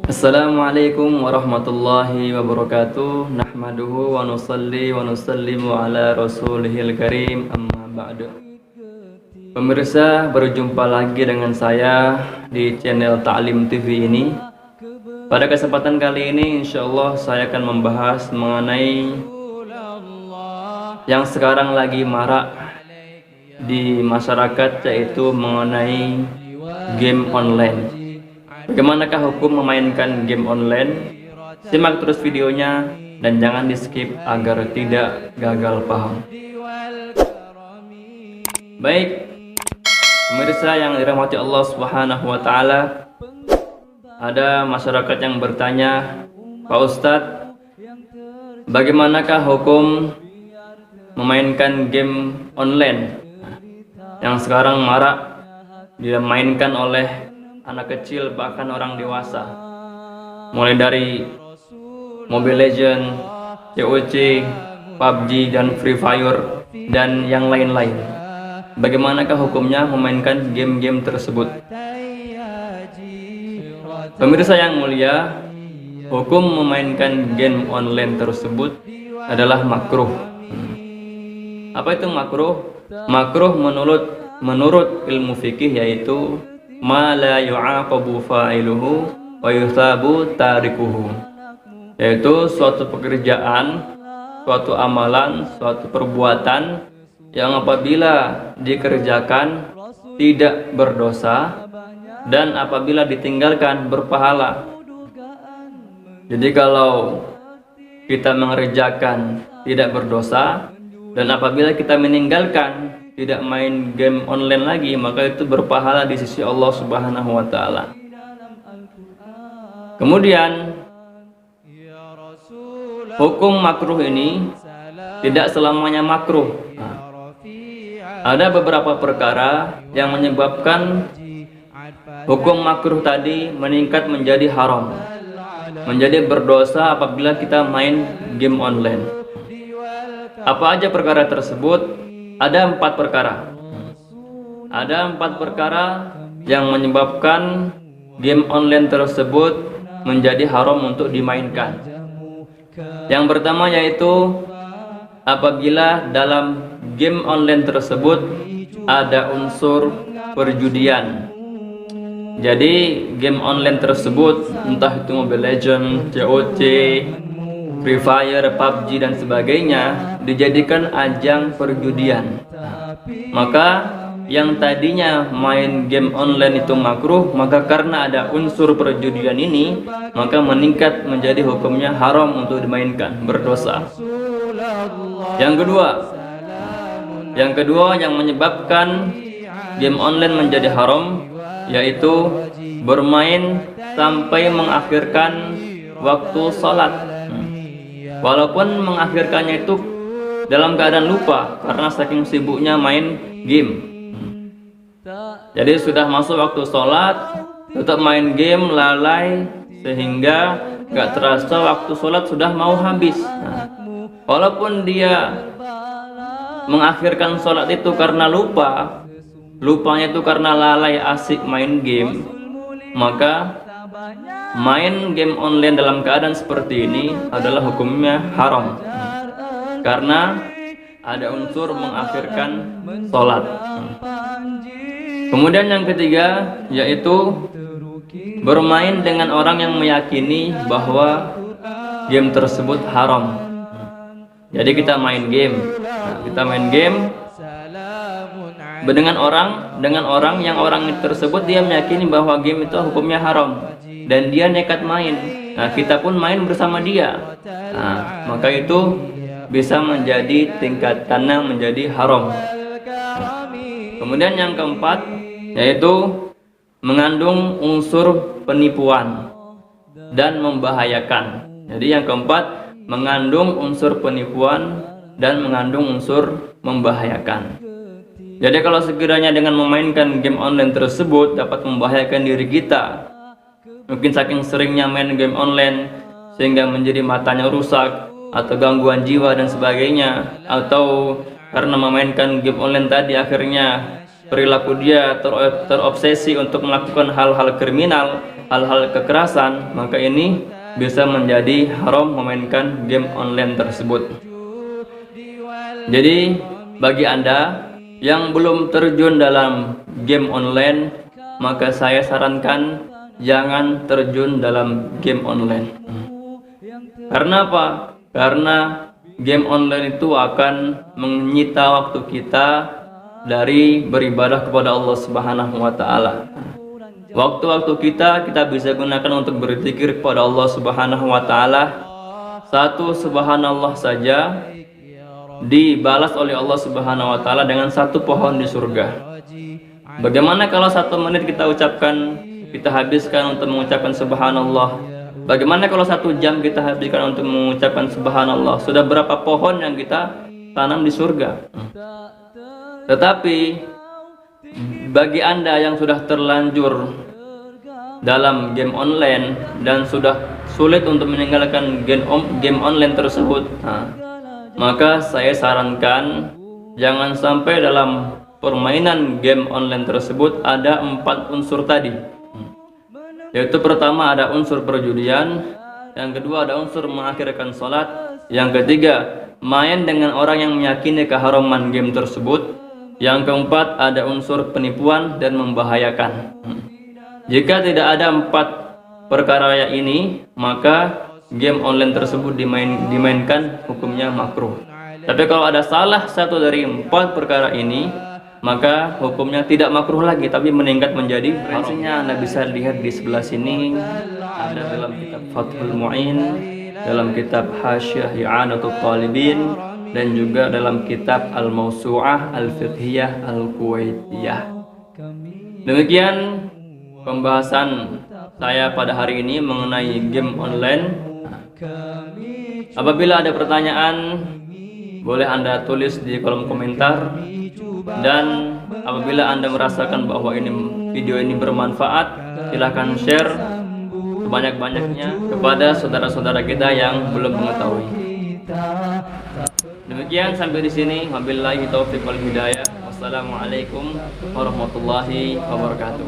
Assalamualaikum warahmatullahi wabarakatuh. Nahmaduhu wa nusalli wa nusallimu ala rasulihil karim, amma ba'du. Pemirsa, berjumpa lagi dengan saya di channel Ta'lim TV ini. Pada kesempatan kali ini insyaallah saya akan membahas mengenai yang sekarang lagi marak di masyarakat, yaitu mengenai game online. Bagaimanakah hukum memainkan game online? Simak terus videonya dan jangan di skip agar tidak gagal paham. Baik, pemirsa yang dirahmati Allah Subhanahu wa taala, ada masyarakat yang bertanya, "Pak Ustadz, bagaimanakah hukum memainkan game online yang sekarang marak dimainkan oleh anak kecil bahkan orang dewasa, mulai dari Mobile Legends, COC, PUBG dan Free Fire dan yang lain-lain. Bagaimanakah hukumnya memainkan game-game tersebut?" Pemirsa yang mulia, hukum memainkan game online tersebut adalah makruh. Apa itu makruh? Makruh menurut ilmu fikih yaitu ma la yu'aqabu fa'iluhu wa yusabu tarikuhu, yaitu suatu pekerjaan, suatu amalan, suatu perbuatan yang apabila dikerjakan tidak berdosa dan apabila ditinggalkan berpahala. Jadi kalau kita mengerjakan tidak berdosa dan apabila kita meninggalkan tidak main game online lagi, maka itu berpahala di sisi Allah Subhanahu wa taala. Kemudian hukum makruh ini tidak selamanya makruh. Ada beberapa perkara yang menyebabkan hukum makruh tadi meningkat menjadi haram, menjadi berdosa apabila kita main game online. Apa aja perkara tersebut? Ada 4 perkara. Ada 4 perkara yang menyebabkan game online tersebut menjadi haram untuk dimainkan. Yang pertama yaitu apabila dalam game online tersebut ada unsur perjudian. Jadi game online tersebut, entah itu Mobile Legends, COC, Free Fire, PUBG dan sebagainya, dijadikan ajang perjudian. Maka yang tadinya main game online itu makruh, maka karena ada unsur perjudian ini, maka meningkat menjadi hukumnya haram untuk dimainkan, berdosa. Yang kedua yang menyebabkan game online menjadi haram yaitu bermain sampai mengakhirkan waktu sholat. Walaupun mengakhirkannya itu dalam keadaan lupa karena saking sibuknya main game. Jadi sudah masuk waktu sholat, tetap main game, lalai, sehingga gak terasa waktu sholat sudah mau habis. Walaupun dia mengakhirkan sholat itu karena lupanya itu karena lalai asik main game, maka main game online dalam keadaan seperti ini adalah hukumnya haram karena ada unsur mengakhirkan sholat. Kemudian yang ketiga yaitu bermain dengan orang yang meyakini bahwa game tersebut haram. Jadi kita main game dengan orang yang orang tersebut dia meyakini bahwa game itu hukumnya haram dan dia nekat main. Kita pun main bersama dia. Maka itu bisa menjadi tingkatannya menjadi haram. Kemudian yang keempat yaitu mengandung unsur penipuan dan membahayakan. Jadi yang keempat mengandung unsur penipuan dan mengandung unsur membahayakan. Jadi kalau sekiranya dengan memainkan game online tersebut dapat membahayakan diri kita, mungkin saking seringnya main game online sehingga menjadi matanya rusak atau gangguan jiwa dan sebagainya, atau karena memainkan game online tadi akhirnya perilaku dia terobsesi untuk melakukan hal-hal kriminal, hal-hal kekerasan, maka ini bisa menjadi haram memainkan game online tersebut. Jadi bagi Anda yang belum terjun dalam game online, maka saya sarankan jangan terjun dalam game online. Karena apa? Karena game online itu akan menyita waktu kita dari beribadah kepada Allah Subhanahu wa taala. Waktu-waktu kita bisa gunakan untuk berzikir kepada Allah Subhanahu wa taala. Satu subhanallah saja dibalas oleh Allah Subhanahu wa taala dengan satu pohon di surga. Bagaimana kalau 1 menit kita habiskan untuk mengucapkan subhanallah? Bagaimana kalau 1 jam kita habiskan untuk mengucapkan subhanallah? Sudah berapa pohon yang kita tanam di surga? Tetapi bagi Anda yang sudah terlanjur dalam game online dan sudah sulit untuk meninggalkan game online tersebut, maka saya sarankan jangan sampai dalam permainan game online tersebut ada 4 unsur tadi. Yaitu pertama ada unsur perjudian, yang kedua ada unsur mengakhirkan sholat, yang ketiga main dengan orang yang meyakini keharaman game tersebut, yang keempat ada unsur penipuan dan membahayakan. Jika tidak ada 4 perkara ini, maka game online tersebut dimainkan hukumnya makruh. Tapi kalau ada salah satu dari 4 perkara ini, maka hukumnya tidak makruh lagi, tapi meningkat menjadi haram. Anda bisa lihat di sebelah sini, ada dalam kitab Fathul Mu'in, dalam kitab Hasyiah I'anatul Talibin, dan juga dalam kitab Al-Mawsu'ah Al-Fiqhiyah Al-Kuwaitiyah. Demikian pembahasan saya pada hari ini mengenai game online. Apabila ada pertanyaan, boleh Anda tulis di kolom komentar. Dan apabila Anda merasakan bahwa video ini bermanfaat, silahkan share sebanyak-banyaknya kepada saudara-saudara kita yang belum mengetahui. Demikian sampai di sini. Wabillahi taufiq wal hidayah. Wassalamualaikum warahmatullahi wabarakatuh.